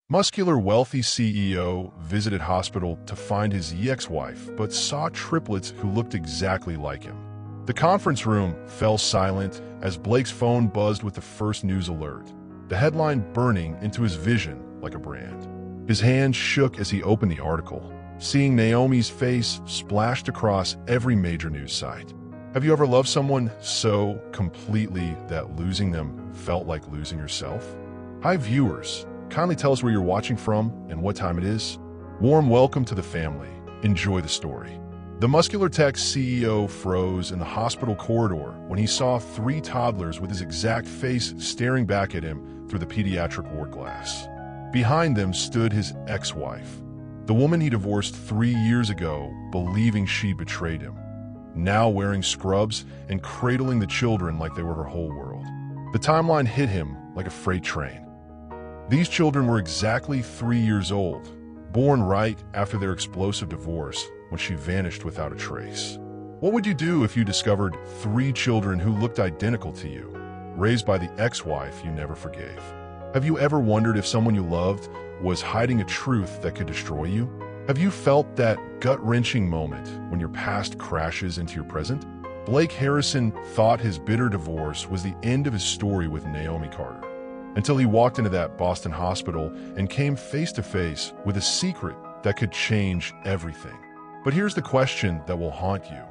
Muscular, wealthy CEO visited hospital to find his ex-wife, but saw triplets who looked exactly like him. The conference room fell silent as Blake's phone buzzed with the first news alert, the headline burning into his vision like a brand. His hand shook as he opened the article, seeing Naomi's face splashed across every major news site. Have you ever loved someone so completely that losing them felt like losing yourself? Hi viewers, kindly tell us where you're watching from and what time it is. Warm welcome to the family. Enjoy the story. The muscular tech CEO froze in the hospital corridor when he saw three toddlers with his exact face staring back at him through the pediatric ward glass. Behind them stood his ex-wife, the woman he divorced 3 years ago, believing she betrayed him, now wearing scrubs and cradling the children like they were her whole world. The timeline hit him like a freight train. These children were exactly 3 years old, born right after their explosive divorce when she vanished without a trace. What would you do if you discovered 3 children who looked identical to you, raised by the ex-wife you never forgave? Have you ever wondered if someone you loved was hiding a truth that could destroy you? Have you felt that gut-wrenching moment when your past crashes into your present? Blake Harrison thought his bitter divorce was the end of his story with Naomi Carter, until he walked into that Boston hospital and came face to face with a secret that could change everything. But here's the question that will haunt you.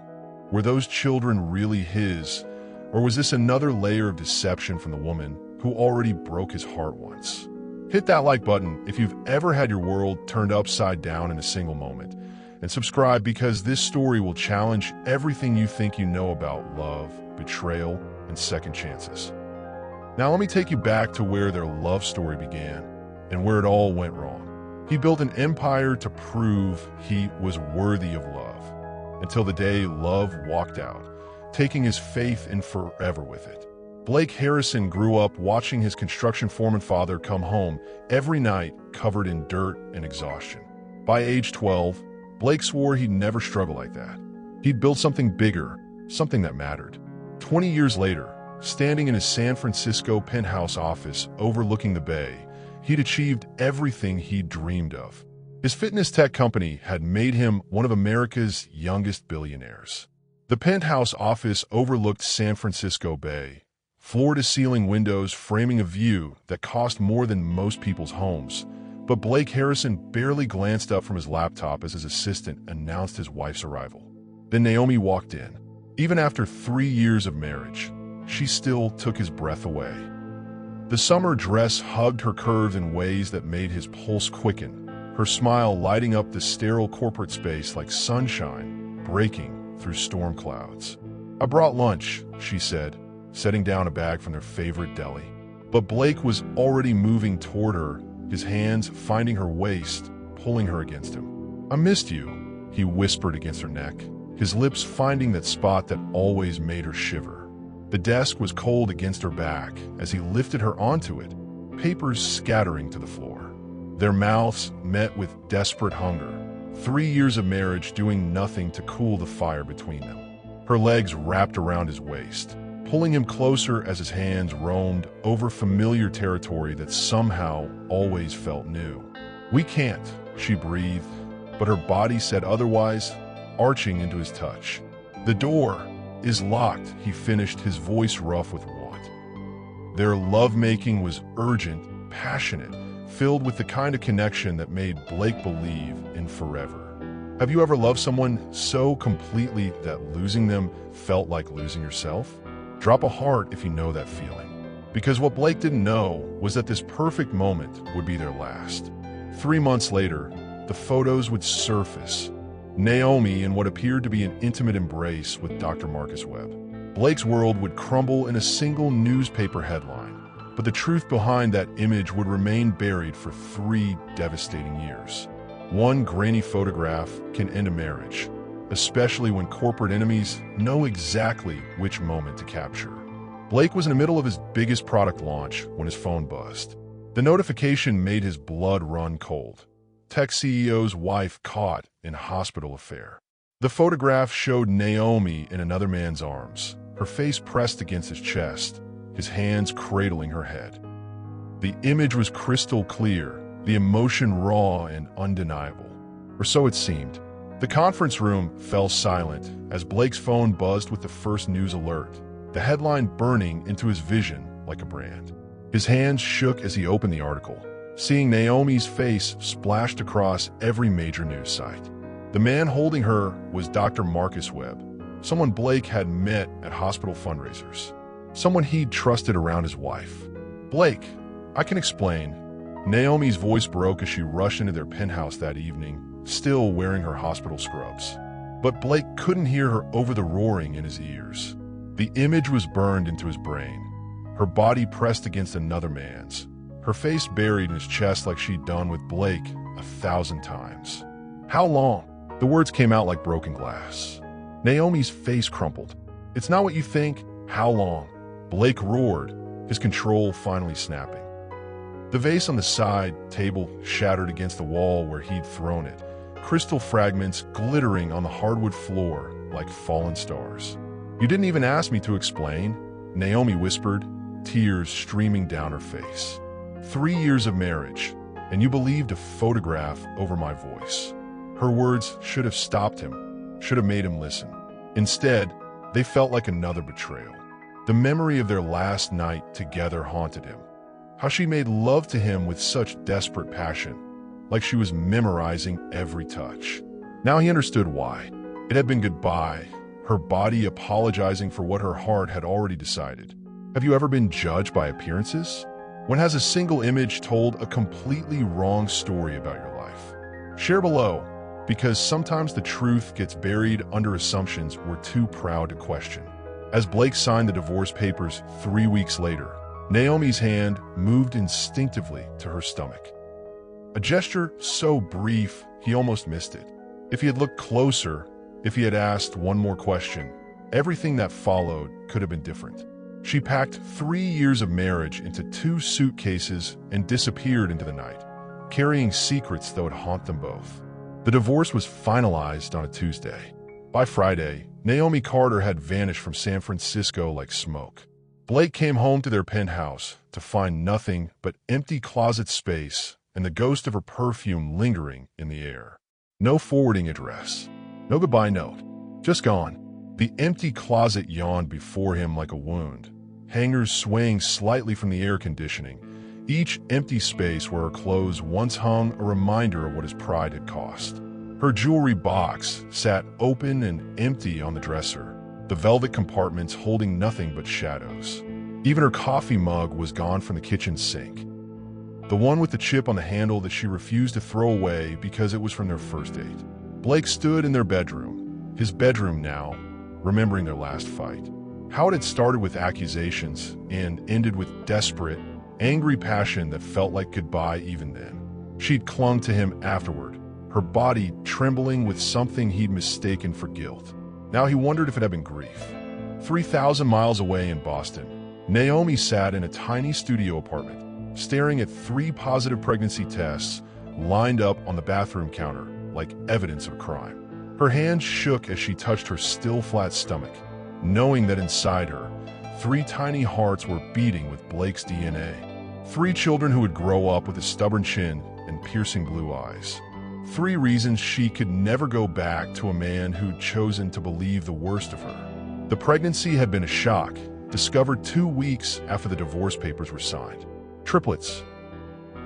Were those children really his, or was this another layer of deception from the woman who already broke his heart once? Hit that like button if you've ever had your world turned upside down in a single moment, and subscribe because this story will challenge everything you think you know about love, betrayal, and second chances. Now let me take you back to where their love story began and where it all went wrong. He built an empire to prove he was worthy of love, until the day love walked out, taking his faith in forever with it. Blake Harrison grew up watching his construction foreman father come home every night covered in dirt and exhaustion. By age 12, Blake swore he'd never struggle like that. He'd built something bigger, something that mattered. 20 years later, standing in his San Francisco penthouse office overlooking the bay, he'd achieved everything he'd dreamed of. His fitness tech company had made him one of America's youngest billionaires. The penthouse office overlooked San Francisco Bay, floor-to-ceiling windows framing a view that cost more than most people's homes. But Blake Harrison barely glanced up from his laptop as his assistant announced his wife's arrival. Then Naomi walked in. Even after 3 years of marriage, she still took his breath away. The summer dress hugged her curves in ways that made his pulse quicken, her smile lighting up the sterile corporate space like sunshine breaking through storm clouds. "I brought lunch," she said, setting down a bag from their favorite deli. But Blake was already moving toward her, his hands finding her waist, pulling her against him. "I missed you," he whispered against her neck, his lips finding that spot that always made her shiver. The desk was cold against her back as he lifted her onto it, papers scattering to the floor. Their mouths met with desperate hunger, 3 years of marriage doing nothing to cool the fire between them. Her legs wrapped around his waist, pulling him closer as his hands roamed over familiar territory that somehow always felt new. "We can't," she breathed, but her body said otherwise, arching into his touch. "The door is locked," he finished, his voice rough with want. Their lovemaking was urgent, passionate, filled with the kind of connection that made Blake believe in forever. Have you ever loved someone so completely that losing them felt like losing yourself? Drop a heart if you know that feeling. Because what Blake didn't know was that this perfect moment would be their last. 3 months later, the photos would surface. Naomi in what appeared to be an intimate embrace with Dr. Marcus Webb. Blake's world would crumble in a single newspaper headline, but the truth behind that image would remain buried for 3 devastating years. One grainy photograph can end a marriage, especially when corporate enemies know exactly which moment to capture. Blake was in the middle of his biggest product launch when his phone buzzed. The notification made his blood run cold. Tech CEO's wife caught in a hospital affair. The photograph showed Naomi in another man's arms, her face pressed against his chest, his hands cradling her head. The image was crystal clear, the emotion raw and undeniable. Or so it seemed. The conference room fell silent as Blake's phone buzzed with the first news alert, the headline burning into his vision like a brand. His hands shook as he opened the article, seeing Naomi's face splashed across every major news site. The man holding her was Dr. Marcus Webb, someone Blake had met at hospital fundraisers, someone he'd trusted around his wife. "Blake, I can explain." Naomi's voice broke as she rushed into their penthouse that evening, still wearing her hospital scrubs. But Blake couldn't hear her over the roaring in his ears. The image was burned into his brain, her body pressed against another man's, her face buried in his chest like she'd done with Blake 1,000 times. "How long?" The words came out like broken glass. Naomi's face crumpled. "It's not what you think. How long?" Blake roared, his control finally snapping. The vase on the side table shattered against the wall where he'd thrown it, crystal fragments glittering on the hardwood floor like fallen stars. "You didn't even ask me to explain," Naomi whispered, tears streaming down her face. 3 years of marriage, and you believed a photograph over my voice." Her words should have stopped him, should have made him listen. Instead, they felt like another betrayal. The memory of their last night together haunted him. How she made love to him with such desperate passion, like she was memorizing every touch. Now he understood why. It had been goodbye, her body apologizing for what her heart had already decided. Have you ever been judged by appearances? When has a single image told a completely wrong story about your life? Share below, because sometimes the truth gets buried under assumptions we're too proud to question. As Blake signed the divorce papers 3 weeks later, Naomi's hand moved instinctively to her stomach. A gesture so brief he almost missed it. If he had looked closer, if he had asked one more question, everything that followed could have been different. She packed 3 years of marriage into 2 suitcases and disappeared into the night, carrying secrets that would haunt them both. The divorce was finalized on a Tuesday. By Friday, Naomi Carter had vanished from San Francisco like smoke. Blake came home to their penthouse to find nothing but empty closet space and the ghost of her perfume lingering in the air. No forwarding address, no goodbye note, just gone. The empty closet yawned before him like a wound, hangers swaying slightly from the air conditioning, each empty space where her clothes once hung a reminder of what his pride had cost. Her jewelry box sat open and empty on the dresser, the velvet compartments holding nothing but shadows. Even her coffee mug was gone from the kitchen sink, the one with the chip on the handle that she refused to throw away because it was from their first date. Blake stood in their bedroom, his bedroom now, remembering their last fight. How it had started with accusations and ended with desperate, angry passion that felt like goodbye even then. She'd clung to him afterward, her body trembling with something he'd mistaken for guilt. Now he wondered if it had been grief. 3,000 miles away in Boston, Naomi sat in a tiny studio apartment, staring at 3 positive pregnancy tests lined up on the bathroom counter like evidence of a crime. Her hands shook as she touched her still flat stomach, knowing that inside her, 3 tiny hearts were beating with Blake's DNA. 3 children who would grow up with a stubborn chin and piercing blue eyes. 3 reasons she could never go back to a man who'd chosen to believe the worst of her. The pregnancy had been a shock, discovered 2 weeks after the divorce papers were signed. Triplets,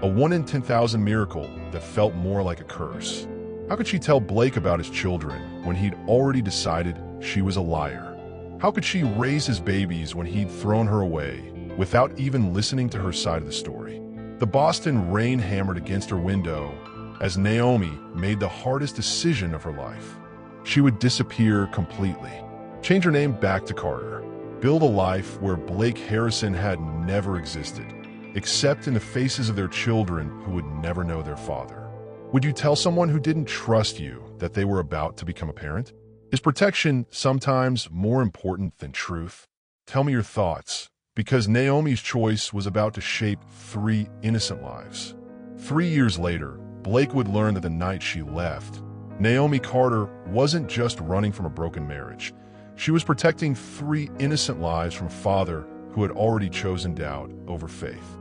a 1 in 10,000 miracle that felt more like a curse. How could she tell Blake about his children when he'd already decided she was a liar? How could she raise his babies when he'd thrown her away without even listening to her side of the story? The Boston rain hammered against her window as Naomi made the hardest decision of her life. She would disappear completely, change her name back to Carter, build a life where Blake Harrison had never existed, except in the faces of their children who would never know their father. Would you tell someone who didn't trust you that they were about to become a parent? Is protection sometimes more important than truth? Tell me your thoughts, because Naomi's choice was about to shape 3 innocent lives. 3 years later, Blake would learn that the night she left, Naomi Carter wasn't just running from a broken marriage. She was protecting 3 innocent lives from a father who had already chosen doubt over faith.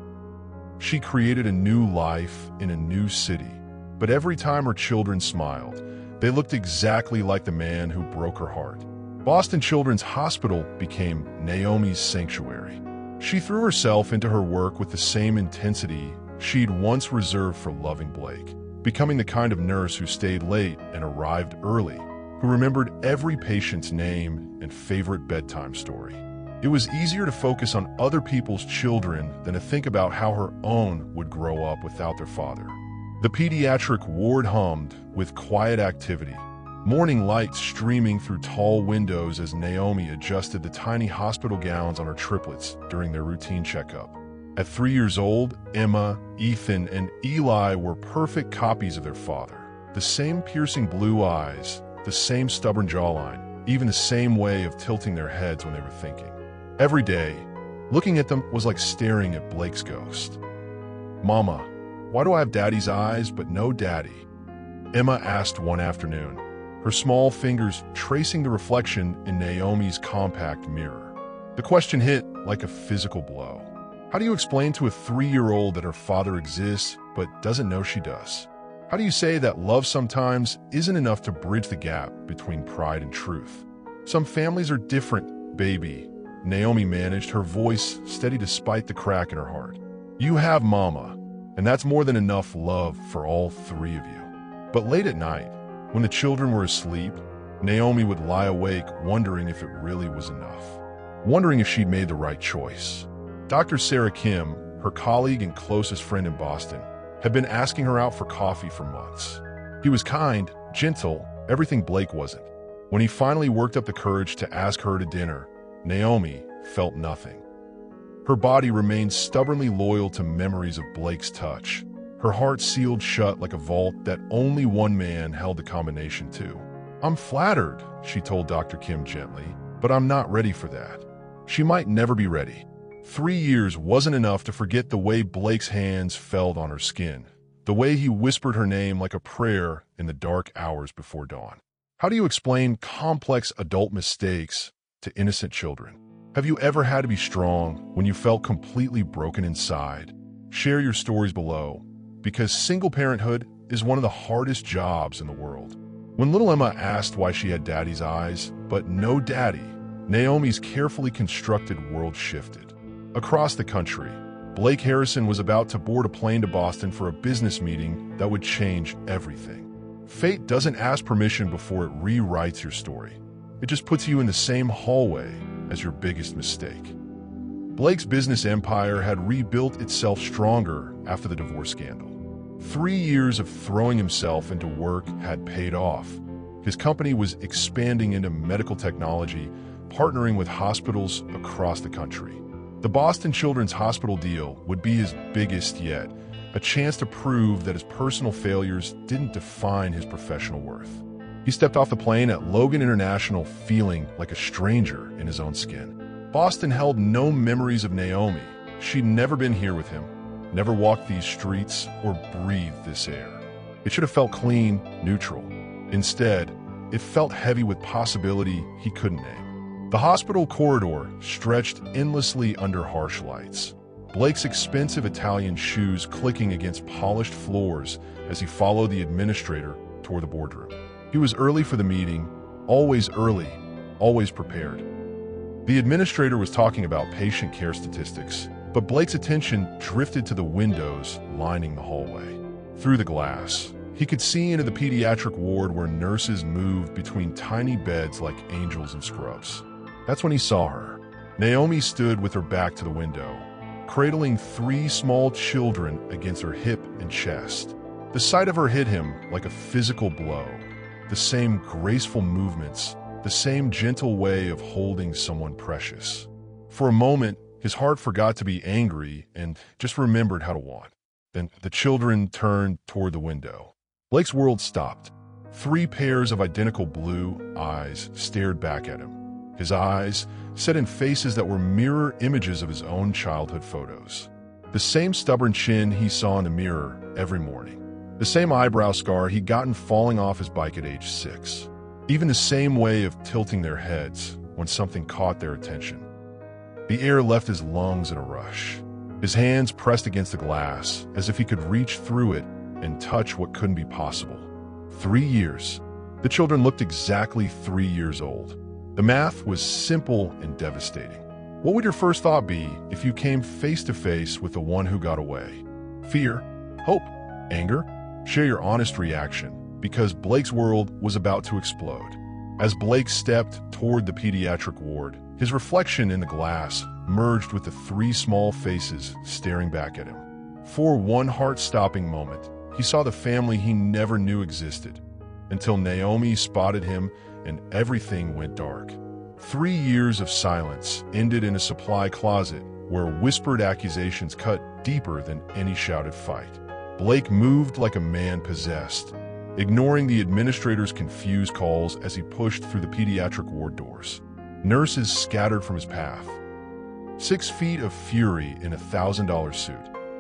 She created a new life in a new city. But every time her children smiled, they looked exactly like the man who broke her heart. Boston Children's Hospital became Naomi's sanctuary. She threw herself into her work with the same intensity she'd once reserved for loving Blake, becoming the kind of nurse who stayed late and arrived early, who remembered every patient's name and favorite bedtime story. It was easier to focus on other people's children than to think about how her own would grow up without their father. The pediatric ward hummed with quiet activity, morning lights streaming through tall windows as Naomi adjusted the tiny hospital gowns on her triplets during their routine checkup. At 3 years old, Emma, Ethan, and Eli were perfect copies of their father. The same piercing blue eyes, the same stubborn jawline, even the same way of tilting their heads when they were thinking. Every day, looking at them was like staring at Blake's ghost. "Mama, why do I have Daddy's eyes but no Daddy?" Emma asked one afternoon, her small fingers tracing the reflection in Naomi's compact mirror. The question hit like a physical blow. How do you explain to a 3-year-old that her father exists but doesn't know she does? How do you say that love sometimes isn't enough to bridge the gap between pride and truth? Some families are different, baby. Naomi managed, her voice steady despite the crack in her heart. You have Mama, and that's more than enough love for all 3 of you. But late at night, when the children were asleep, Naomi would lie awake wondering if it really was enough. Wondering if she'd made the right choice. Dr. Sarah Kim, her colleague and closest friend in Boston, had been asking her out for coffee for months. He was kind, gentle, everything Blake wasn't. When he finally worked up the courage to ask her to dinner, Naomi felt nothing. Her body remained stubbornly loyal to memories of Blake's touch, her heart sealed shut like a vault that only one man held the combination to. "I'm flattered," she told Dr. Kim gently, "but I'm not ready for that." She might never be ready. 3 years wasn't enough to forget the way Blake's hands felt on her skin, the way he whispered her name like a prayer in the dark hours before dawn. How do you explain complex adult mistakes to innocent children? Have you ever had to be strong when you felt completely broken inside? Share your stories below, because single parenthood is one of the hardest jobs in the world. When little Emma asked why she had Daddy's eyes, but no Daddy, Naomi's carefully constructed world shifted. Across the country, Blake Harrison was about to board a plane to Boston for a business meeting that would change everything. Fate doesn't ask permission before it rewrites your story. It just puts you in the same hallway as your biggest mistake. Blake's business empire had rebuilt itself stronger after the divorce scandal. 3 years of throwing himself into work had paid off. His company was expanding into medical technology, partnering with hospitals across the country. The Boston Children's Hospital deal would be his biggest yet, a chance to prove that his personal failures didn't define his professional worth. He stepped off the plane at Logan International feeling like a stranger in his own skin. Boston held no memories of Naomi. She'd never been here with him, never walked these streets or breathed this air. It should have felt clean, neutral. Instead, it felt heavy with possibility he couldn't name. The hospital corridor stretched endlessly under harsh lights. Blake's expensive Italian shoes clicking against polished floors as he followed the administrator toward the boardroom. He was early for the meeting, always early, always prepared. The administrator was talking about patient care statistics, but Blake's attention drifted to the windows lining the hallway. Through the glass, he could see into the pediatric ward where nurses moved between tiny beds like angels in scrubs. That's when he saw her. Naomi stood with her back to the window, cradling 3 small children against her hip and chest. The sight of her hit him like a physical blow. The same graceful movements, the same gentle way of holding someone precious. For a moment, his heart forgot to be angry and just remembered how to want. Then the children turned toward the window. Blake's world stopped. 3 pairs of identical blue eyes stared back at him. His eyes set in faces that were mirror images of his own childhood photos. The same stubborn chin he saw in the mirror every morning. The same eyebrow scar he'd gotten falling off his bike at age 6. Even the same way of tilting their heads when something caught their attention. The air left his lungs in a rush. his hands pressed against the glass as if he could reach through it and touch what couldn't be possible. 3 years. The children looked exactly 3 years old. The math was simple and devastating. What would your first thought be if you came face to face with the one who got away? Fear? Hope? Anger? Share your honest reaction, because Blake's world was about to explode. As Blake stepped toward the pediatric ward, his reflection in the glass merged with the 3 small faces staring back at him. For one heart-stopping moment, he saw the family he never knew existed, until Naomi spotted him and everything went dark. 3 years of silence ended in a supply closet where whispered accusations cut deeper than any shouted fight. Blake moved like a man possessed, ignoring the administrator's confused calls as he pushed through the pediatric ward doors. Nurses scattered from his path. 6 feet of fury in a $1,000 suit,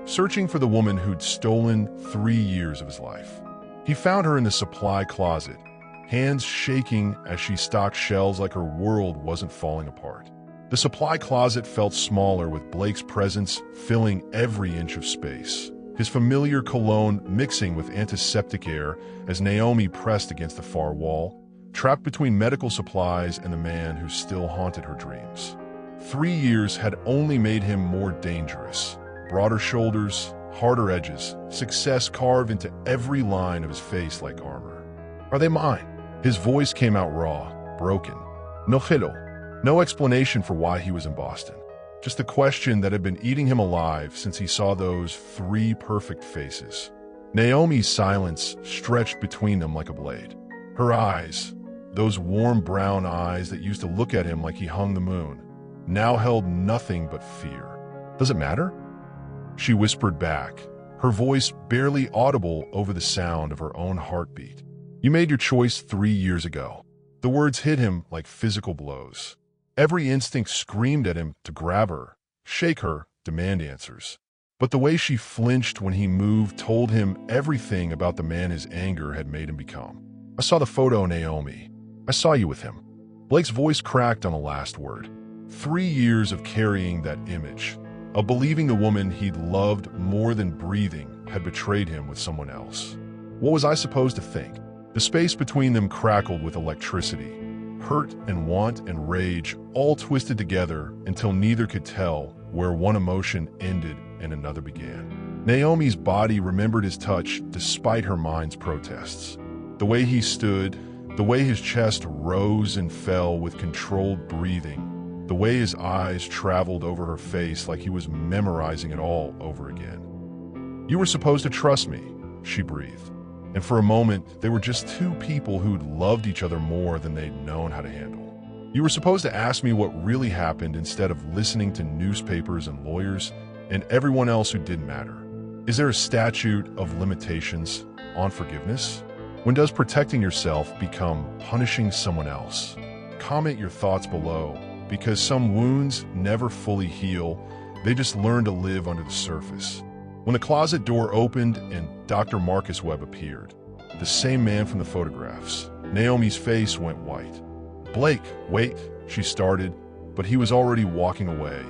searching for the woman who'd stolen 3 years of his life. He found her in the supply closet, hands shaking as she stocked shelves like her world wasn't falling apart. The supply closet felt smaller with Blake's presence filling every inch of space, his familiar cologne mixing with antiseptic air as Naomi pressed against the far wall, trapped between medical supplies and the man who still haunted her dreams. 3 years had only made him more dangerous. Broader shoulders, harder edges, success carved into every line of his face like armor. Are they mine? His voice came out raw, broken. No hello. No explanation for why he was in Boston. Just a question that had been eating him alive since he saw those 3 perfect faces. Naomi's silence stretched between them like a blade. Her eyes, those warm brown eyes that used to look at him like he hung the moon, now held nothing but fear. Does it matter? She whispered back, her voice barely audible over the sound of her own heartbeat. You made your choice 3 years ago. The words hit him like physical blows. Every instinct screamed at him to grab her, shake her, demand answers. But the way she flinched when he moved told him everything about the man his anger had made him become. I saw the photo, Naomi. I saw you with him. Blake's voice cracked on the last word. 3 years of carrying that image, of believing the woman he'd loved more than breathing had betrayed him with someone else. What was I supposed to think? The space between them crackled with electricity. Hurt and want and rage all twisted together until neither could tell where one emotion ended and another began. Naomi's body remembered his touch despite her mind's protests. The way he stood, the way his chest rose and fell with controlled breathing, the way his eyes traveled over her face like he was memorizing it all over again. You were supposed to trust me, she breathed. And for a moment, they were just 2 people who'd loved each other more than they'd known how to handle. You were supposed to ask me what really happened instead of listening to newspapers and lawyers and everyone else who didn't matter. Is there a statute of limitations on forgiveness? When does protecting yourself become punishing someone else? Comment your thoughts below, because some wounds never fully heal, they just learn to live under the surface. When the closet door opened and Dr. Marcus Webb appeared, the same man from the photographs, Naomi's face went white. Blake, wait, she started, but he was already walking away.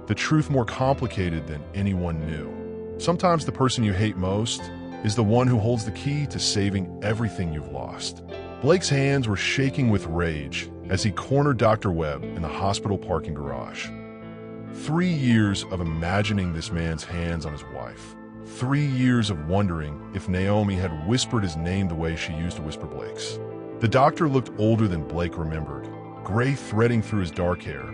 The truth more complicated than anyone knew. Sometimes the person you hate most is the one who holds the key to saving everything you've lost. Blake's hands were shaking with rage as he cornered Dr. Webb in the hospital parking garage. 3 years of imagining this man's hands on his wife. 3 years of wondering if Naomi had whispered his name the way she used to whisper Blake's. The doctor looked older than Blake remembered, gray threading through his dark hair,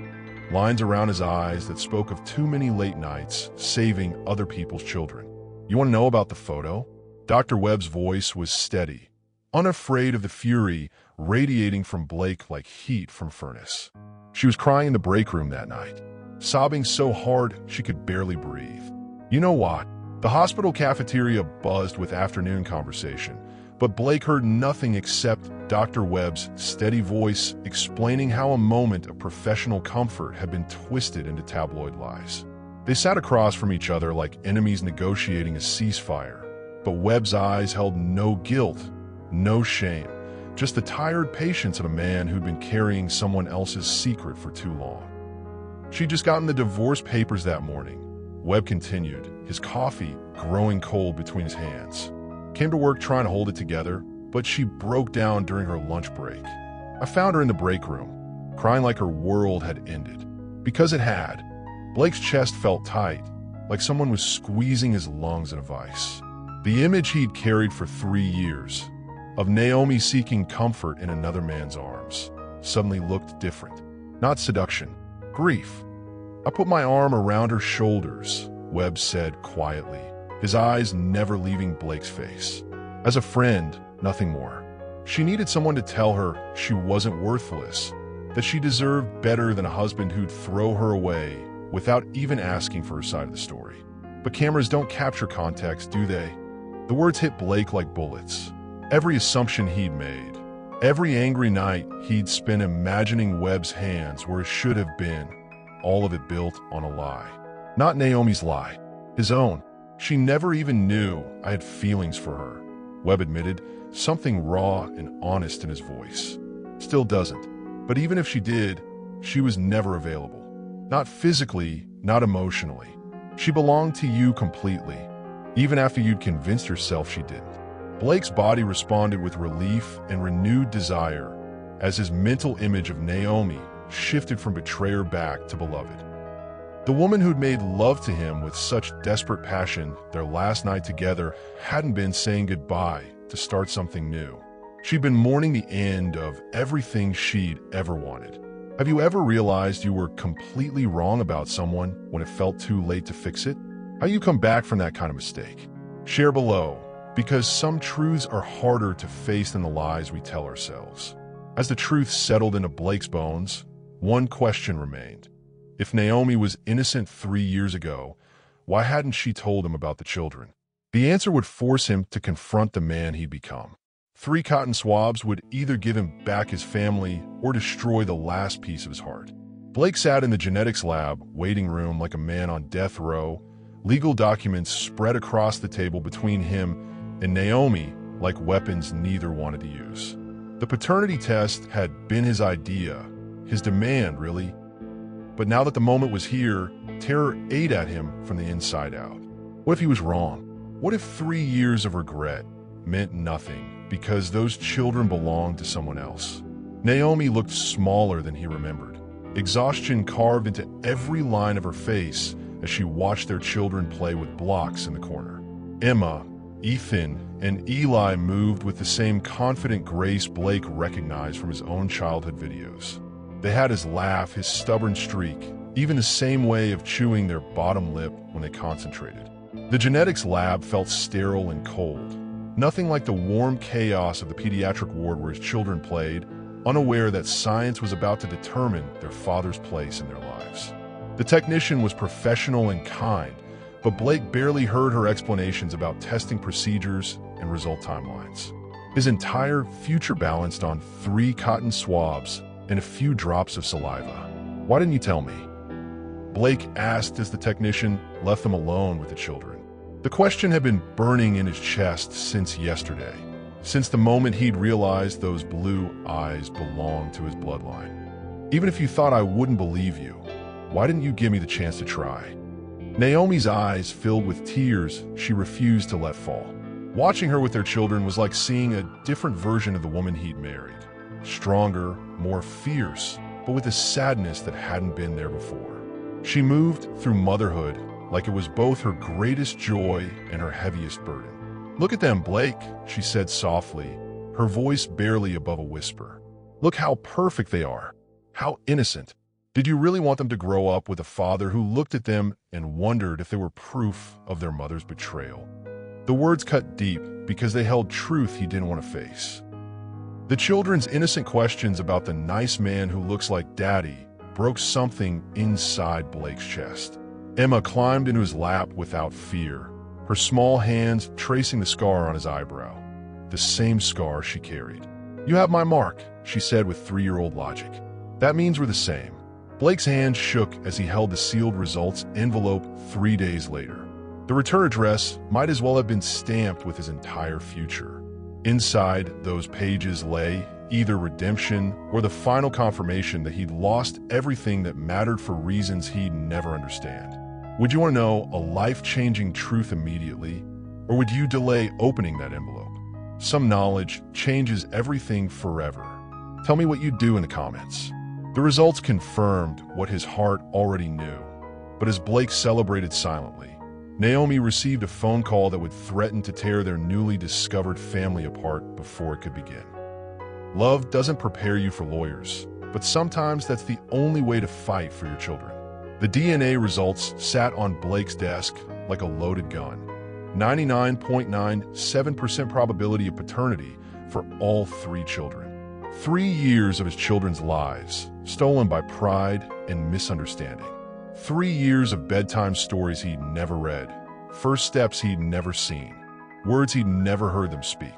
lines around his eyes that spoke of too many late nights saving other people's children. You want to know about the photo? Dr. Webb's voice was steady, unafraid of the fury radiating from Blake like heat from furnace. She was crying in the break room that night, sobbing so hard she could barely breathe. You know what? The hospital cafeteria buzzed with afternoon conversation, but Blake heard nothing except Dr. Webb's steady voice explaining how a moment of professional comfort had been twisted into tabloid lies. They sat across from each other like enemies negotiating a ceasefire, but Webb's eyes held no guilt, no shame, just the tired patience of a man who'd been carrying someone else's secret for too long. She'd just gotten the divorce papers that morning, Webb continued, his coffee growing cold between his hands. Came to work trying to hold it together, but she broke down during her lunch break. I found her in the break room, crying like her world had ended. Because it had. Blake's chest felt tight, like someone was squeezing his lungs in a vice. The image he'd carried for 3 years, of Naomi seeking comfort in another man's arms, suddenly looked different. Not seduction, grief. I put my arm around her shoulders, Webb said quietly, his eyes never leaving Blake's face. As a friend, nothing more. She needed someone to tell her she wasn't worthless, that she deserved better than a husband who'd throw her away without even asking for her side of the story. But cameras don't capture context, do they? The words hit Blake like bullets. Every assumption he'd made, every angry night he'd spent imagining Webb's hands where it should have been, all of it built on a lie. Not Naomi's lie, his own. She never even knew I had feelings for her, Webb admitted, something raw and honest in his voice. Still doesn't. But even if she did, she was never available. Not physically, not emotionally. She belonged to you completely, even after you'd convinced yourself she didn't. Blake's body responded with relief and renewed desire as his mental image of Naomi shifted from betrayer back to beloved. The woman who'd made love to him with such desperate passion their last night together hadn't been saying goodbye to start something new. She'd been mourning the end of everything she'd ever wanted. Have you ever realized you were completely wrong about someone when it felt too late to fix it? How you come back from that kind of mistake? Share below, because some truths are harder to face than the lies we tell ourselves. As the truth settled into Blake's bones, one question remained. If Naomi was innocent 3 years ago, why hadn't she told him about the children? The answer would force him to confront the man he'd become. 3 cotton swabs would either give him back his family or destroy the last piece of his heart. Blake sat in the genetics lab waiting room like a man on death row, legal documents spread across the table between him and Naomi like weapons neither wanted to use. The paternity test had been his idea, his demand, really. But now that the moment was here, terror ate at him from the inside out. What if he was wrong? What if 3 years of regret meant nothing because those children belonged to someone else? Naomi looked smaller than he remembered. Exhaustion carved into every line of her face as she watched their children play with blocks in the corner. Emma, Ethan, and Eli moved with the same confident grace Blake recognized from his own childhood videos. They had his laugh, his stubborn streak, even the same way of chewing their bottom lip when they concentrated. The genetics lab felt sterile and cold. Nothing like the warm chaos of the pediatric ward where his children played, unaware that science was about to determine their father's place in their lives. The technician was professional and kind, but Blake barely heard her explanations about testing procedures and result timelines. His entire future balanced on 3 cotton swabs and a few drops of saliva. Why didn't you tell me? Blake asked as the technician left them alone with the children. The question had been burning in his chest since yesterday, since the moment he'd realized those blue eyes belonged to his bloodline. Even if you thought I wouldn't believe you, why didn't you give me the chance to try? Naomi's eyes filled with tears she refused to let fall. Watching her with their children was like seeing a different version of the woman he'd married. Stronger, more fierce, but with a sadness that hadn't been there before. She moved through motherhood like it was both her greatest joy and her heaviest burden. Look at them, Blake, she said softly, her voice barely above a whisper. Look how perfect they are. How innocent. Did you really want them to grow up with a father who looked at them and wondered if they were proof of their mother's betrayal? The words cut deep because they held truth he didn't want to face. The children's innocent questions about the nice man who looks like daddy broke something inside Blake's chest. Emma climbed into his lap without fear, her small hands tracing the scar on his eyebrow, the same scar she carried. You have my mark, she said with 3-year-old logic. That means we're the same. Blake's hand shook as he held the sealed results envelope 3 days later. The return address might as well have been stamped with his entire future. Inside those pages lay either redemption or the final confirmation that he'd lost everything that mattered for reasons he'd never understand. Would you want to know a life-changing truth immediately, or would you delay opening that envelope? Some knowledge changes everything forever. Tell me what you'd do in the comments. The results confirmed what his heart already knew. But as Blake celebrated silently, Naomi received a phone call that would threaten to tear their newly discovered family apart before it could begin. Love doesn't prepare you for lawyers, but sometimes that's the only way to fight for your children. The DNA results sat on Blake's desk like a loaded gun. 99.97% probability of paternity for all 3 children. 3 years of his children's lives stolen by pride and misunderstanding. 3 years of bedtime stories he'd never read, first steps he'd never seen, words he'd never heard them speak.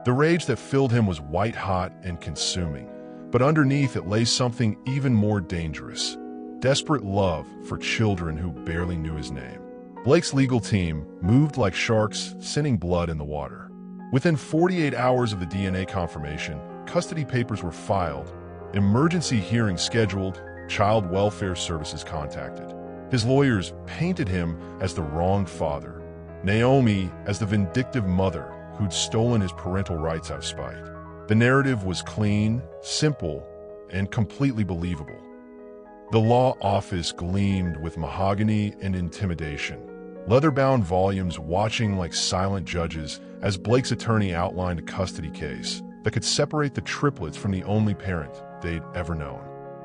The rage that filled him was white-hot and consuming, but underneath it lay something even more dangerous: desperate love for children who barely knew his name. Blake's legal team moved like sharks, sending blood in the water. Within 48 hours of the DNA confirmation, custody papers were filed, emergency hearings scheduled, child welfare services contacted. His lawyers painted him as the wrong father, Naomi as the vindictive mother who'd stolen his parental rights out of spite. The narrative was clean, simple, and completely believable. The law office gleamed with mahogany and intimidation, leather-bound volumes watching like silent judges as Blake's attorney outlined a custody case that could separate the triplets from the only parent they'd ever known.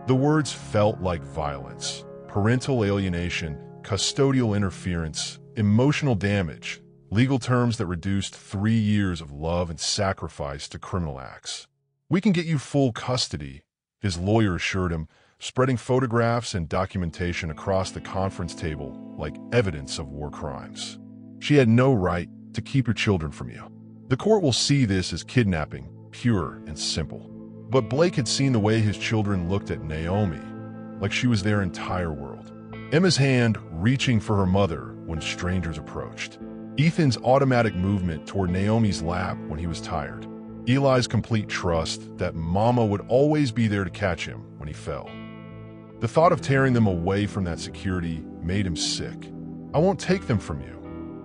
The words felt like violence: parental alienation, custodial interference, emotional damage, legal terms that reduced 3 years of love and sacrifice to criminal acts. "We can get you full custody," his lawyer assured him, spreading photographs and documentation across the conference table like evidence of war crimes. "She had no right to keep your children from you. The court will see this as kidnapping, pure and simple." But Blake had seen the way his children looked at Naomi, like she was their entire world. Emma's hand reaching for her mother when strangers approached. Ethan's automatic movement toward Naomi's lap when he was tired. Eli's complete trust that Mama would always be there to catch him when he fell. The thought of tearing them away from that security made him sick. "I won't take them from you,"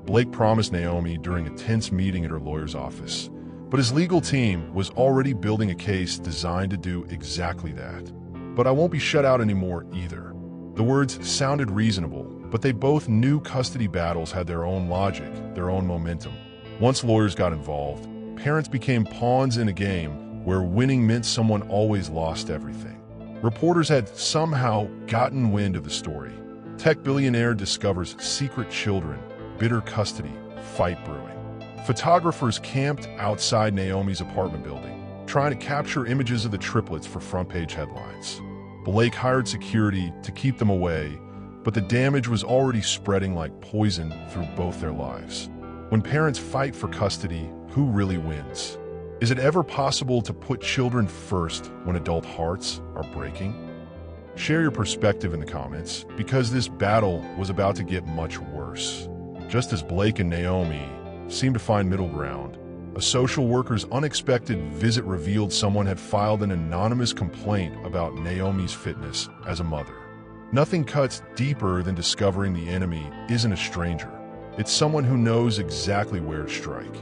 Blake promised Naomi during a tense meeting at her lawyer's office. But his legal team was already building a case designed to do exactly that. "But I won't be shut out anymore either." The words sounded reasonable, but they both knew custody battles had their own logic, their own momentum. Once lawyers got involved, parents became pawns in a game where winning meant someone always lost everything. Reporters had somehow gotten wind of the story. Tech billionaire discovers secret children, bitter custody, fight brewing. Photographers camped outside Naomi's apartment building, trying to capture images of the triplets for front-page headlines. Blake hired security to keep them away, but the damage was already spreading like poison through both their lives. When parents fight for custody, who really wins? Is it ever possible to put children first when adult hearts are breaking? Share your perspective in the comments, because this battle was about to get much worse. Just as Blake and Naomi seemed to find middle ground, a social worker's unexpected visit revealed someone had filed an anonymous complaint about Naomi's fitness as a mother. Nothing cuts deeper than discovering the enemy isn't a stranger. It's someone who knows exactly where to strike.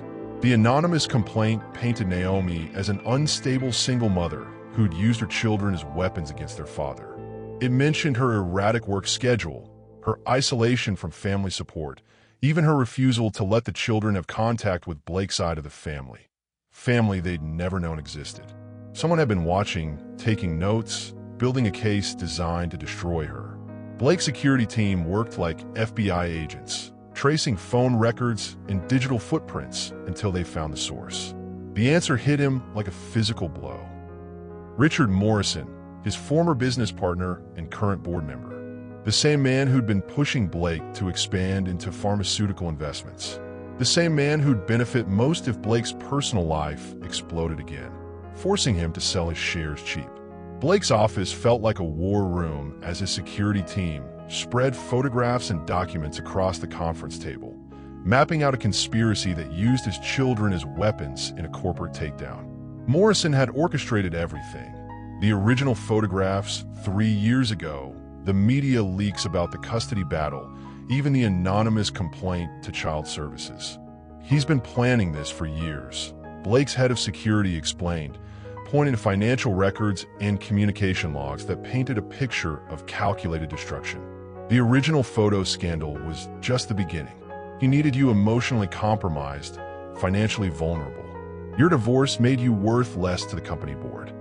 The anonymous complaint painted Naomi as an unstable single mother who'd used her children as weapons against their father. It mentioned her erratic work schedule, her isolation from family support, even her refusal to let the children have contact with Blake's side of the family. Family they'd never known existed. Someone had been watching, taking notes, building a case designed to destroy her. Blake's security team worked like FBI agents, tracing phone records and digital footprints until they found the source. The answer hit him like a physical blow. Richard Morrison, his former business partner and current board member. The same man who'd been pushing Blake to expand into pharmaceutical investments. The same man who'd benefit most if Blake's personal life exploded again, forcing him to sell his shares cheap. Blake's office felt like a war room as his security team spread photographs and documents across the conference table, mapping out a conspiracy that used his children as weapons in a corporate takedown. Morrison had orchestrated everything. The original photographs 3 years ago, the media leaks about the custody battle, even the anonymous complaint to child services. He's been planning this for years, Blake's head of security explained, pointing to financial records and communication logs that painted a picture of calculated destruction. The original photo scandal was just the beginning. He needed you emotionally compromised, financially vulnerable. Your divorce made you worth less to the company board.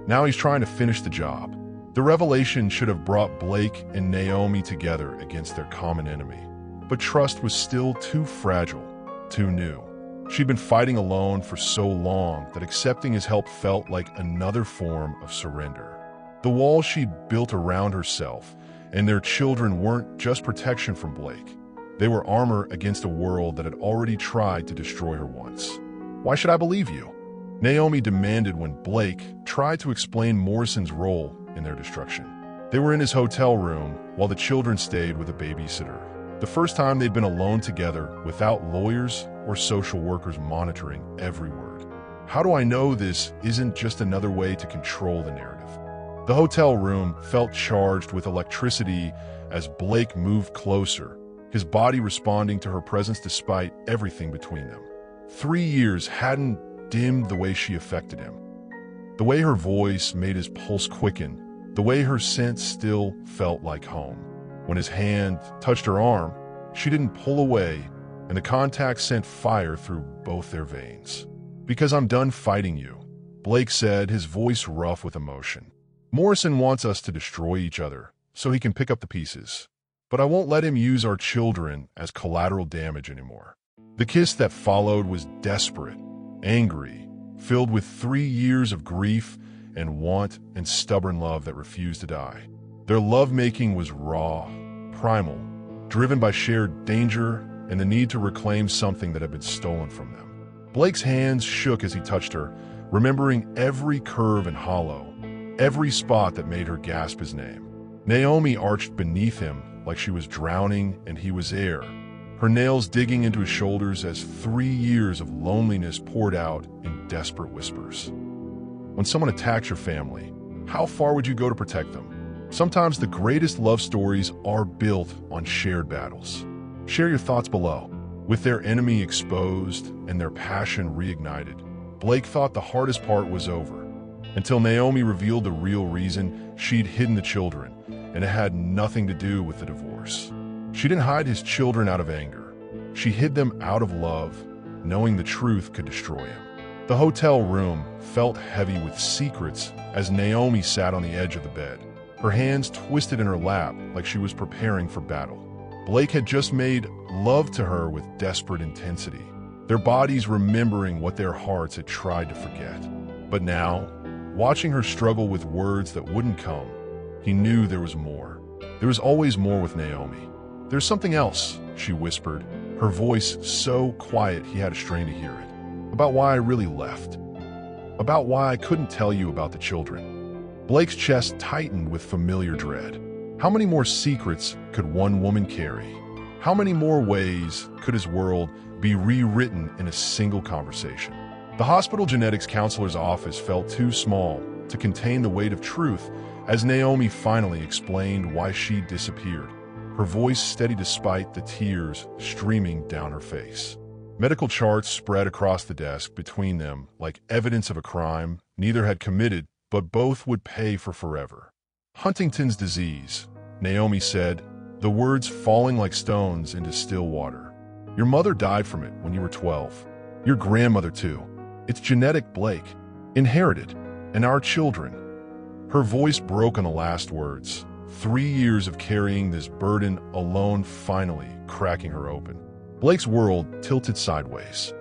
Now he's trying to finish the job. The revelation should have brought Blake and Naomi together against their common enemy. But trust was still too fragile, too new. She'd been fighting alone for so long that accepting his help felt like another form of surrender. The walls she'd built around herself and their children weren't just protection from Blake. They were armor against a world that had already tried to destroy her once. "Why should I believe you?" Naomi demanded when Blake tried to explain Morrison's role in their destruction. They were in his hotel room while the children stayed with a babysitter. The first time they'd been alone together without lawyers or social workers monitoring every word. How do I know this isn't just another way to control the narrative? The hotel room felt charged with electricity as Blake moved closer, his body responding to her presence despite everything between them. 3 years hadn't dimmed the way she affected him. The way her voice made his pulse quicken, the way her scent still felt like home. When his hand touched her arm, she didn't pull away, and the contact sent fire through both their veins. "Because I'm done fighting you," Blake said, his voice rough with emotion. "Morrison wants us to destroy each other so he can pick up the pieces. But I won't let him use our children as collateral damage anymore." The kiss that followed was desperate, angry, filled with 3 years of grief and want and stubborn love that refused to die. Their lovemaking was raw, primal, driven by shared danger and the need to reclaim something that had been stolen from them. Blake's hands shook as he touched her, remembering every curve and hollow, every spot that made her gasp his name. Naomi arched beneath him like she was drowning and he was air, her nails digging into his shoulders as 3 years of loneliness poured out in desperate whispers. When someone attacks your family, how far would you go to protect them? Sometimes the greatest love stories are built on shared battles. Share your thoughts below. With their enemy exposed and their passion reignited, Blake thought the hardest part was over, until Naomi revealed the real reason she'd hidden the children, and it had nothing to do with the divorce. She didn't hide his children out of anger. She hid them out of love, knowing the truth could destroy him. The hotel room felt heavy with secrets as Naomi sat on the edge of the bed, her hands twisted in her lap like she was preparing for battle. Blake had just made love to her with desperate intensity, their bodies remembering what their hearts had tried to forget. But now, watching her struggle with words that wouldn't come, he knew there was more. There was always more with Naomi. "There's something else," she whispered, her voice so quiet he had to strain to hear it. "About why I really left. About why I couldn't tell you about the children." Blake's chest tightened with familiar dread. How many more secrets could one woman carry? How many more ways could his world be rewritten in a single conversation? The hospital genetics counselor's office felt too small to contain the weight of truth as Naomi finally explained why she disappeared, her voice steady despite the tears streaming down her face. Medical charts spread across the desk between them like evidence of a crime neither had committed, but both would pay for forever. "Huntington's disease," Naomi said, the words falling like stones into still water. "Your mother died from it when you were 12. Your grandmother too. It's genetic, Blake. Inherited. And our children." Her voice broke on the last words, 3 years of carrying this burden alone finally cracking her open. Blake's world tilted sideways.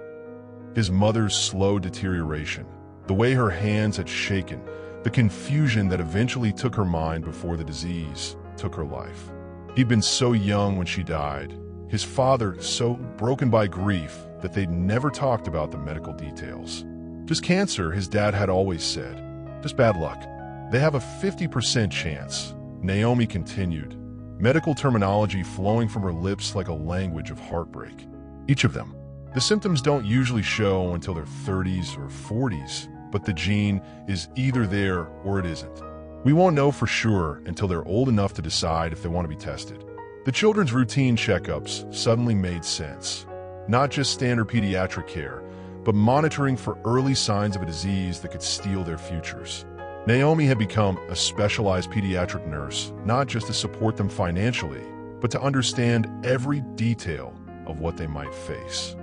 His mother's slow deterioration, the way her hands had shaken, the confusion that eventually took her mind before the disease took her life. He'd been so young when she died, his father so broken by grief that they'd never talked about the medical details. "Just cancer," his dad had always said. "Just bad luck. They have a 50% chance," Naomi continued, medical terminology flowing from her lips like a language of heartbreak. "Each of them. The symptoms don't usually show until their 30s or 40s, but the gene is either there or it isn't. We won't know for sure until they're old enough to decide if they want to be tested. The children's routine checkups suddenly made sense. Not just standard pediatric care, but monitoring for early signs of a disease that could steal their futures. Naomi had become a specialized pediatric nurse, not just to support them financially, but to understand every detail of what they might face.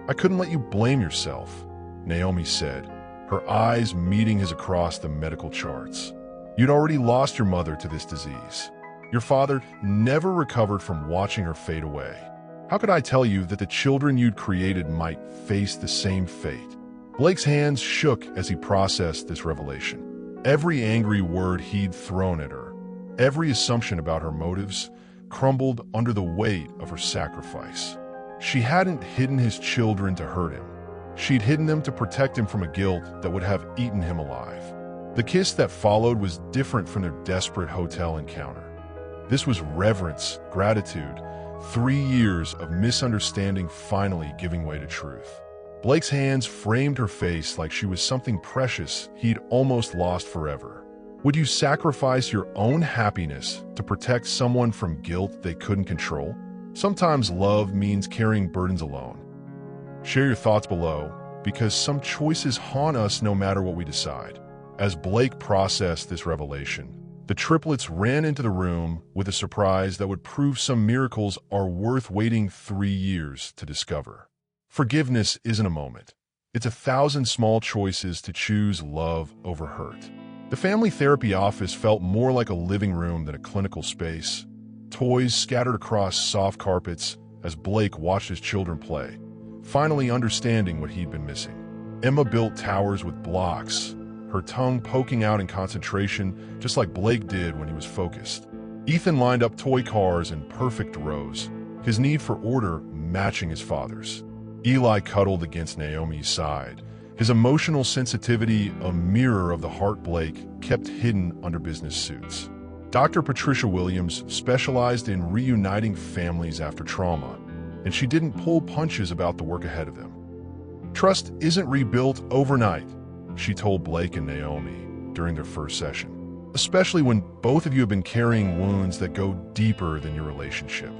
"I couldn't let you blame yourself," Naomi said, her eyes meeting his across the medical charts. "You'd already lost your mother to this disease. Your father never recovered from watching her fade away. How could I tell you that the children you'd created might face the same fate?" Blake's hands shook as he processed this revelation. Every angry word he'd thrown at her, every assumption about her motives, crumbled under the weight of her sacrifice. She hadn't hidden his children to hurt him. She'd hidden them to protect him from a guilt that would have eaten him alive. The kiss that followed was different from their desperate hotel encounter. This was reverence, gratitude, 3 years of misunderstanding finally giving way to truth. Blake's hands framed her face like she was something precious he'd almost lost forever. Would you sacrifice your own happiness to protect someone from guilt they couldn't control? Sometimes love means carrying burdens alone. Share your thoughts below, because some choices haunt us no matter what we decide. As Blake processed this revelation, the triplets ran into the room with a surprise that would prove some miracles are worth waiting 3 years to discover. Forgiveness isn't a moment. It's 1,000 small choices to choose love over hurt. The family therapy office felt more like a living room than a clinical space. Toys scattered across soft carpets as Blake watched his children play, finally understanding what he'd been missing. Emma built towers with blocks, her tongue poking out in concentration, just like Blake did when he was focused. Ethan lined up toy cars in perfect rows, his need for order matching his father's. Eli cuddled against Naomi's side, his emotional sensitivity a mirror of the heart Blake kept hidden under business suits. Dr. Patricia Williams specialized in reuniting families after trauma, and she didn't pull punches about the work ahead of them. "Trust isn't rebuilt overnight," she told Blake and Naomi during their first session, "especially when both of you have been carrying wounds that go deeper than your relationship."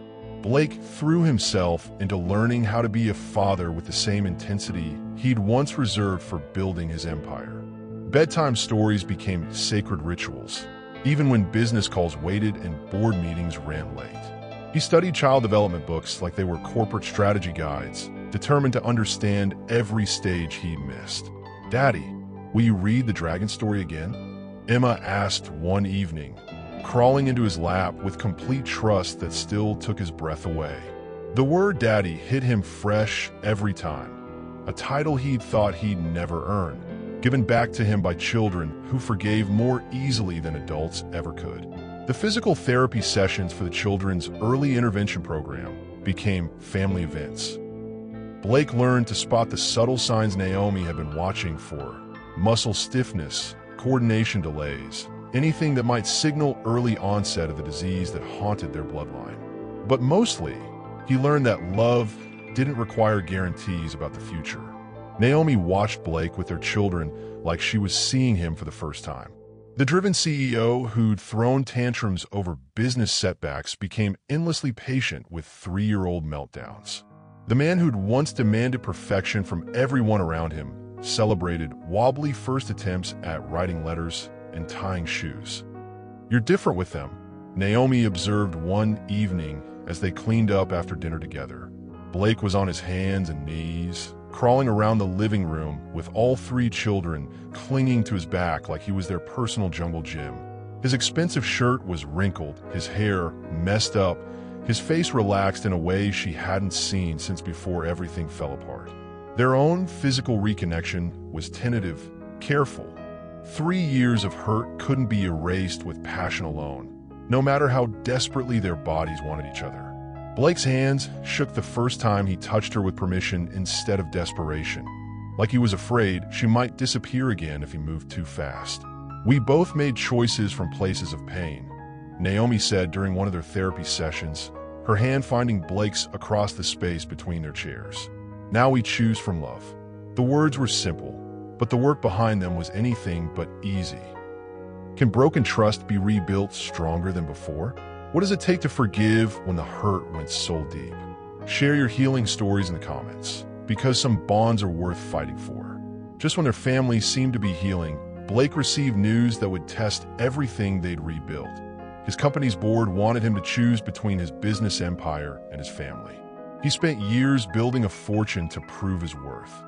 Blake threw himself into learning how to be a father with the same intensity he'd once reserved for building his empire. Bedtime stories became sacred rituals, even when business calls waited and board meetings ran late. He studied child development books like they were corporate strategy guides, determined to understand every stage he'd missed. "Daddy, will you read the dragon story again?" Emma asked one evening, crawling into his lap with complete trust that still took his breath away. The word daddy hit him fresh every time, a title he'd thought he'd never earn, given back to him by children who forgave more easily than adults ever could. The physical therapy sessions for the children's early intervention program became family events. Blake learned to spot the subtle signs Naomi had been watching for: muscle stiffness, coordination delays, anything that might signal early onset of the disease that haunted their bloodline. But mostly, he learned that love didn't require guarantees about the future. Naomi watched Blake with their children like she was seeing him for the first time. The driven CEO who'd thrown tantrums over business setbacks became endlessly patient with 3-year-old meltdowns. The man who'd once demanded perfection from everyone around him celebrated wobbly first attempts at writing letters and tying shoes. "You're different with them," Naomi observed one evening as they cleaned up after dinner together. Blake was on his hands and knees, crawling around the living room with all 3 children clinging to his back like he was their personal jungle gym. His expensive shirt was wrinkled, his hair messed up, his face relaxed in a way she hadn't seen since before everything fell apart. Their own physical reconnection was tentative, careful. 3 years of hurt couldn't be erased with passion alone, no matter how desperately their bodies wanted each other. Blake's hands shook the first time he touched her with permission instead of desperation, like he was afraid she might disappear again if he moved too fast. "We both made choices from places of pain," Naomi said during one of their therapy sessions, her hand finding Blake's across the space between their chairs. "Now we choose from love." The words were simple, but the work behind them was anything but easy. Can broken trust be rebuilt stronger than before? What does it take to forgive when the hurt went so deep? Share your healing stories in the comments, because some bonds are worth fighting for. Just when their family seemed to be healing, Blake received news that would test everything they'd rebuilt. His company's board wanted him to choose between his business empire and his family. He spent years building a fortune to prove his worth.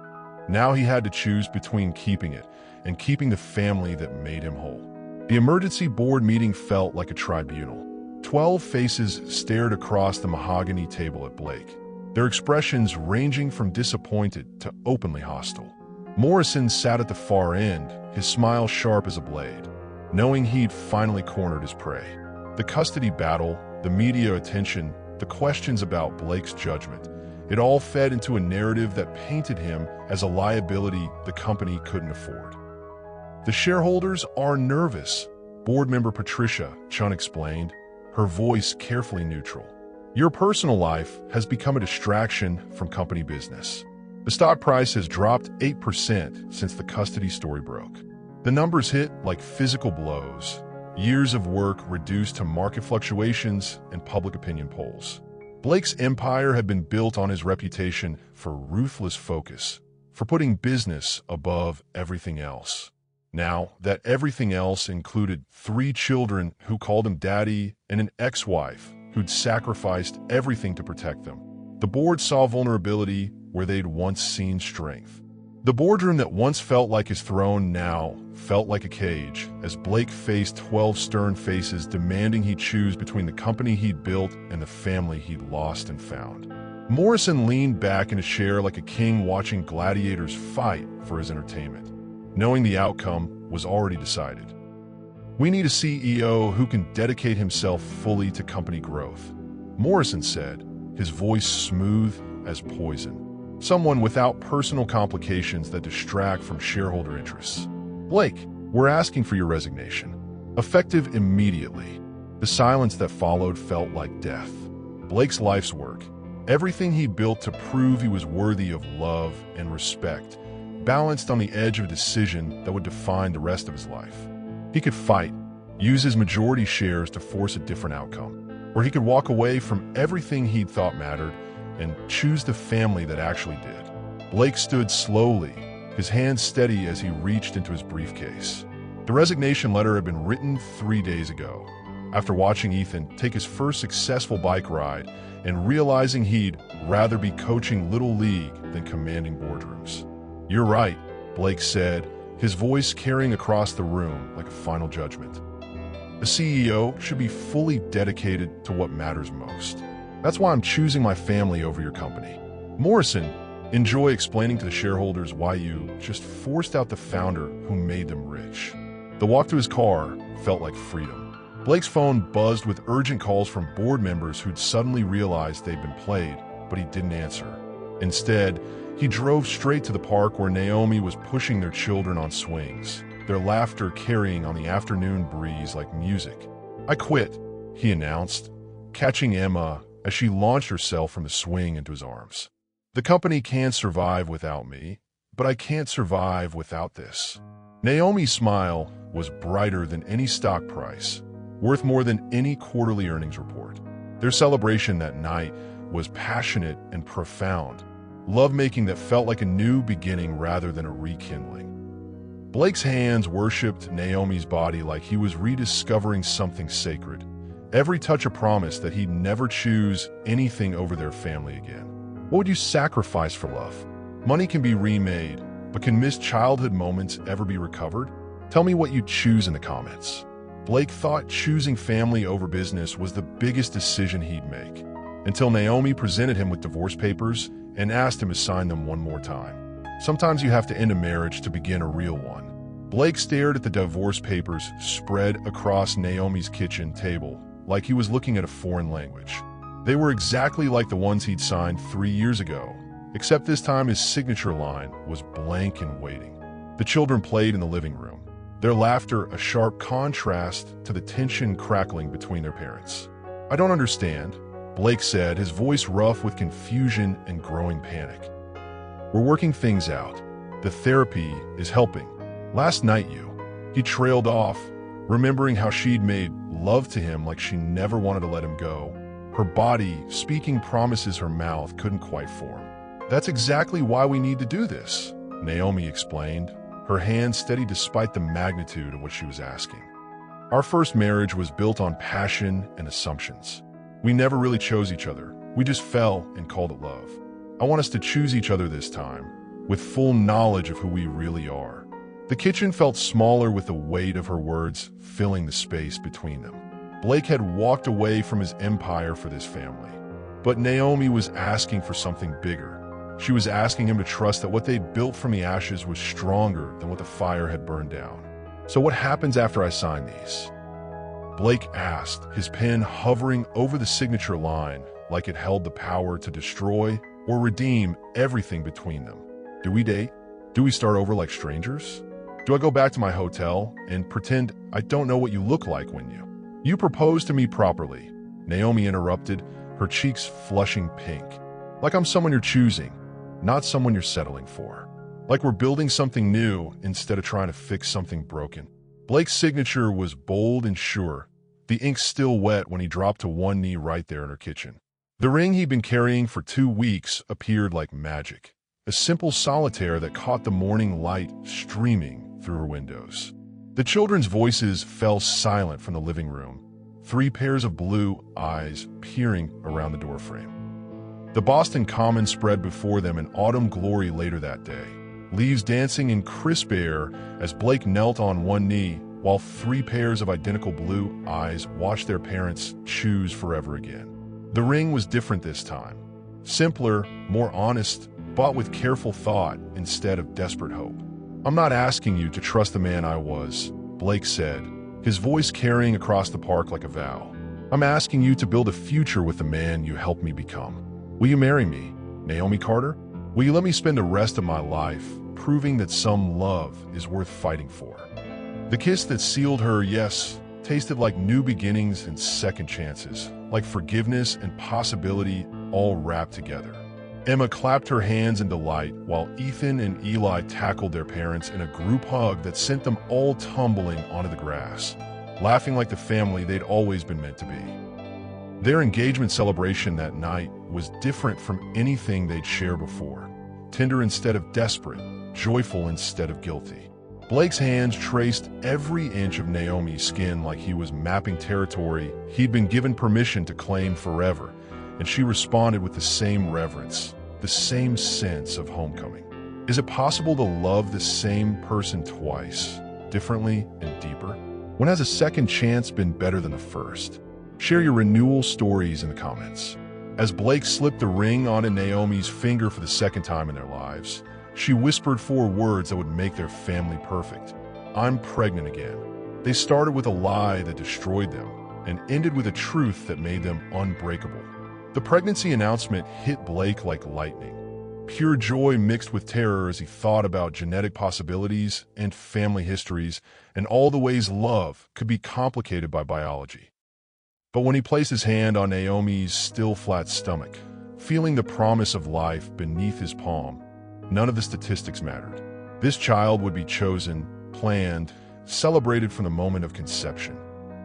Now he had to choose between keeping it and keeping the family that made him whole. The emergency board meeting felt like a tribunal. 12 faces stared across the mahogany table at Blake, their expressions ranging from disappointed to openly hostile. Morrison sat at the far end, his smile sharp as a blade, knowing he'd finally cornered his prey. The custody battle, the media attention, the questions about Blake's judgment, it all fed into a narrative that painted him as a liability the company couldn't afford. The shareholders are nervous, board member Patricia Chun explained, her voice carefully neutral. Your personal life has become a distraction from company business. The stock price has dropped 8% since the custody story broke. The numbers hit like physical blows, years of work reduced to market fluctuations and public opinion polls. Blake's empire had been built on his reputation for ruthless focus, for putting business above everything else. Now, that everything else included 3 children who called him daddy and an ex-wife who'd sacrificed everything to protect them. The board saw vulnerability where they'd once seen strength. The boardroom that once felt like his throne now felt like a cage as Blake faced 12 stern faces demanding he choose between the company he'd built and the family he'd lost and found. Morrison leaned back in a chair like a king watching gladiators fight for his entertainment, knowing the outcome was already decided. We need a CEO who can dedicate himself fully to company growth, Morrison said, his voice smooth as poison. Someone without personal complications that distract from shareholder interests. Blake, we're asking for your resignation. Effective immediately. The silence that followed felt like death. Blake's life's work, everything he built to prove he was worthy of love and respect, balanced on the edge of a decision that would define the rest of his life. He could fight, use his majority shares to force a different outcome, or he could walk away from everything he'd thought mattered and choose the family that actually did. Blake stood slowly, his hands steady as he reached into his briefcase. The resignation letter had been written 3 days ago, after watching Ethan take his first successful bike ride and realizing he'd rather be coaching Little League than commanding boardrooms. You're right, Blake said, his voice carrying across the room like a final judgment. A CEO should be fully dedicated to what matters most. That's why I'm choosing my family over your company. Morrison, enjoy explaining to the shareholders why you just forced out the founder who made them rich. The walk to his car felt like freedom. Blake's phone buzzed with urgent calls from board members who'd suddenly realized they'd been played, but he didn't answer. Instead, he drove straight to the park where Naomi was pushing their children on swings, their laughter carrying on the afternoon breeze like music. I quit, he announced, catching Emma as she launched herself from the swing into his arms. The company can survive without me, but I can't survive without this. Naomi's smile was brighter than any stock price, worth more than any quarterly earnings report. Their celebration that night was passionate and profound, lovemaking that felt like a new beginning rather than a rekindling. Blake's hands worshipped Naomi's body like he was rediscovering something sacred. Every touch a promise that he'd never choose anything over their family again. What would you sacrifice for love? Money can be remade, but can missed childhood moments ever be recovered? Tell me what you'd choose in the comments. Blake thought choosing family over business was the biggest decision he'd make, until Naomi presented him with divorce papers and asked him to sign them one more time. Sometimes you have to end a marriage to begin a real one. Blake stared at the divorce papers spread across Naomi's kitchen table, like he was looking at a foreign language. They were exactly like the ones he'd signed 3 years ago, except this time his signature line was blank and waiting. The children played in the living room, their laughter a sharp contrast to the tension crackling between their parents. I don't understand, Blake said, his voice rough with confusion and growing panic. We're working things out. The therapy is helping. Last night he trailed off, remembering how she'd made love to him like she never wanted to let him go. Her body, speaking promises her mouth couldn't quite form. "That's exactly why we need to do this," Naomi explained, her hands steady despite the magnitude of what she was asking. "Our first marriage was built on passion and assumptions. We never really chose each other. We just fell and called it love. I want us to choose each other this time, with full knowledge of who we really are." The kitchen felt smaller with the weight of her words filling the space between them. Blake had walked away from his empire for this family. But Naomi was asking for something bigger. She was asking him to trust that what they'd built from the ashes was stronger than what the fire had burned down. "So what happens after I sign these?" Blake asked, his pen hovering over the signature line like it held the power to destroy or redeem everything between them. "Do we date? Do we start over like strangers? Do I go back to my hotel and pretend I don't know what you look like when you propose to me properly?" Naomi interrupted, her cheeks flushing pink. "Like I'm someone you're choosing, not someone you're settling for. Like we're building something new instead of trying to fix something broken." Blake's signature was bold and sure, the ink still wet when he dropped to one knee right there in her kitchen. The ring he'd been carrying for 2 weeks appeared like magic, a simple solitaire that caught the morning light streaming through her windows. The children's voices fell silent from the living room, 3 pairs of blue eyes peering around the doorframe. The Boston Common spread before them in autumn glory later that day, leaves dancing in crisp air as Blake knelt on one knee while 3 pairs of identical blue eyes watched their parents choose forever again. The ring was different this time. Simpler, more honest, bought with careful thought instead of desperate hope. "I'm not asking you to trust the man I was," Blake said, his voice carrying across the park like a vow. "I'm asking you to build a future with the man you helped me become. Will you marry me, Naomi Carter? Will you let me spend the rest of my life proving that some love is worth fighting for?" The kiss that sealed her yes tasted like new beginnings and second chances, like forgiveness and possibility all wrapped together. Emma clapped her hands in delight while Ethan and Eli tackled their parents in a group hug that sent them all tumbling onto the grass, laughing like the family they'd always been meant to be. Their engagement celebration that night was different from anything they'd shared before. Tender instead of desperate, joyful instead of guilty. Blake's hands traced every inch of Naomi's skin like he was mapping territory he'd been given permission to claim forever, and she responded with the same reverence, the same sense of homecoming. Is it possible to love the same person twice, differently and deeper? When has a second chance been better than the first? Share your renewal stories in the comments. As Blake slipped the ring onto Naomi's finger for the second time in their lives, she whispered 4 words that would make their family perfect. "I'm pregnant again." They started with a lie that destroyed them and ended with a truth that made them unbreakable. The pregnancy announcement hit Blake like lightning. Pure joy mixed with terror as he thought about genetic possibilities and family histories and all the ways love could be complicated by biology. But when he placed his hand on Naomi's still flat stomach, feeling the promise of life beneath his palm, none of the statistics mattered. This child would be chosen, planned, celebrated from the moment of conception.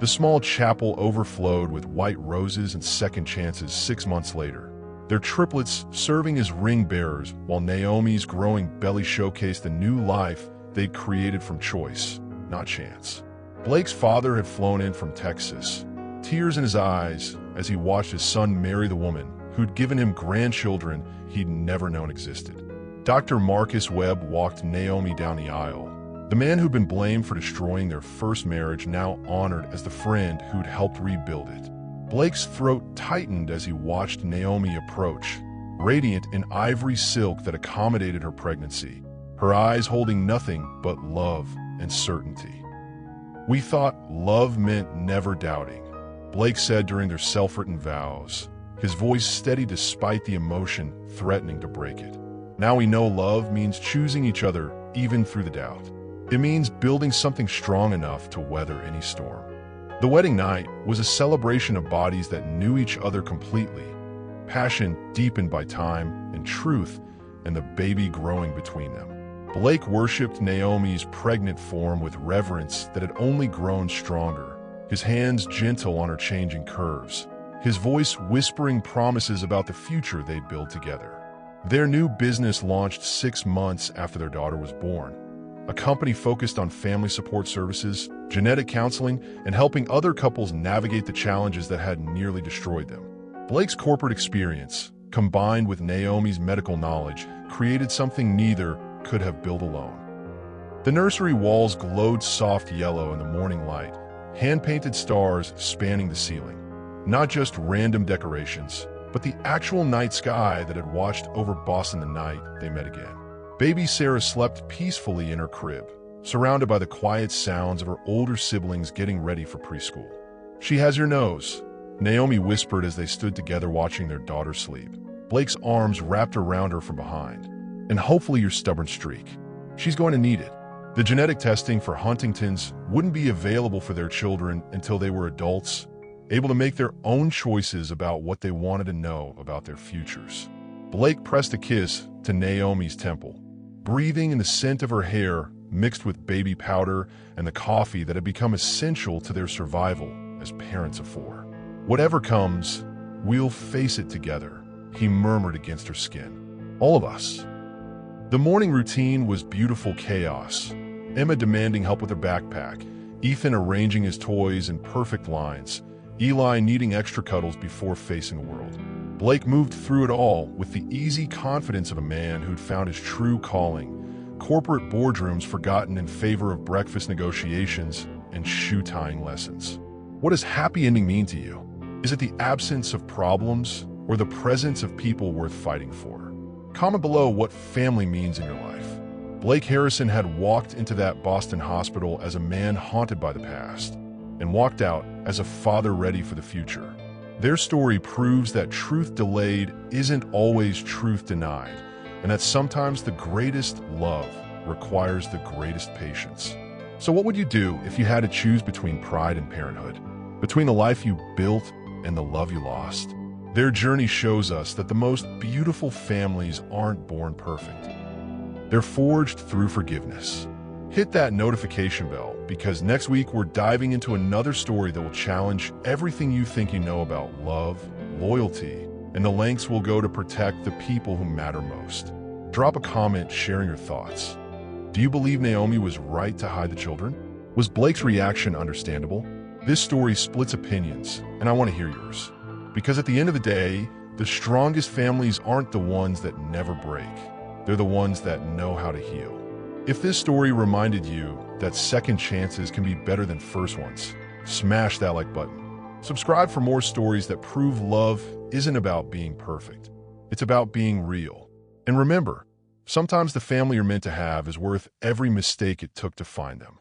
The small chapel overflowed with white roses and second chances 6 months later, their triplets serving as ring bearers while Naomi's growing belly showcased the new life they'd created from choice, not chance. Blake's father had flown in from Texas, tears in his eyes as he watched his son marry the woman who'd given him grandchildren he'd never known existed. Dr. Marcus Webb walked Naomi down the aisle, the man who'd been blamed for destroying their first marriage now honored as the friend who'd helped rebuild it. Blake's throat tightened as he watched Naomi approach, radiant in ivory silk that accommodated her pregnancy, her eyes holding nothing but love and certainty. "We thought love meant never doubting," Blake said during their self-written vows, his voice steady despite the emotion threatening to break it. "Now we know love means choosing each other even through the doubt. It means building something strong enough to weather any storm." The wedding night was a celebration of bodies that knew each other completely, passion deepened by time and truth and the baby growing between them. Blake worshipped Naomi's pregnant form with reverence that had only grown stronger, his hands gentle on her changing curves, his voice whispering promises about the future they'd build together. Their new business launched 6 months after their daughter was born, a company focused on family support services, genetic counseling, and helping other couples navigate the challenges that had nearly destroyed them. Blake's corporate experience, combined with Naomi's medical knowledge, created something neither could have built alone. The nursery walls glowed soft yellow in the morning light, hand-painted stars spanning the ceiling. Not just random decorations, but the actual night sky that had watched over Boston the night they met again. Baby Sarah slept peacefully in her crib, surrounded by the quiet sounds of her older siblings getting ready for preschool. "She has your nose," Naomi whispered as they stood together watching their daughter sleep. Blake's arms wrapped around her from behind. "And hopefully your stubborn streak. She's going to need it." The genetic testing for Huntington's wouldn't be available for their children until they were adults, able to make their own choices about what they wanted to know about their futures. Blake pressed a kiss to Naomi's temple, breathing in the scent of her hair mixed with baby powder and the coffee that had become essential to their survival as parents of 4. "Whatever comes, we'll face it together," he murmured against her skin. "All of us." The morning routine was beautiful chaos, Emma demanding help with her backpack, Ethan arranging his toys in perfect lines, Eli needing extra cuddles before facing the world. Blake moved through it all with the easy confidence of a man who'd found his true calling, corporate boardrooms forgotten in favor of breakfast negotiations and shoe-tying lessons. What does happy ending mean to you? Is it the absence of problems or the presence of people worth fighting for? Comment below what family means in your life. Blake Harrison had walked into that Boston hospital as a man haunted by the past, and walked out as a father ready for the future. Their story proves that truth delayed isn't always truth denied, and that sometimes the greatest love requires the greatest patience. So what would you do if you had to choose between pride and parenthood? Between the life you built and the love you lost? Their journey shows us that the most beautiful families aren't born perfect. They're forged through forgiveness. Hit that notification bell, because next week we're diving into another story that will challenge everything you think you know about love, loyalty, and the lengths we'll go to protect the people who matter most. Drop a comment sharing your thoughts. Do you believe Naomi was right to hide the children? Was Blake's reaction understandable? This story splits opinions, and I want to hear yours. Because at the end of the day, the strongest families aren't the ones that never break. They're the ones that know how to heal. If this story reminded you that second chances can be better than first ones, smash that like button. Subscribe for more stories that prove love isn't about being perfect. It's about being real. And remember, sometimes the family you're meant to have is worth every mistake it took to find them.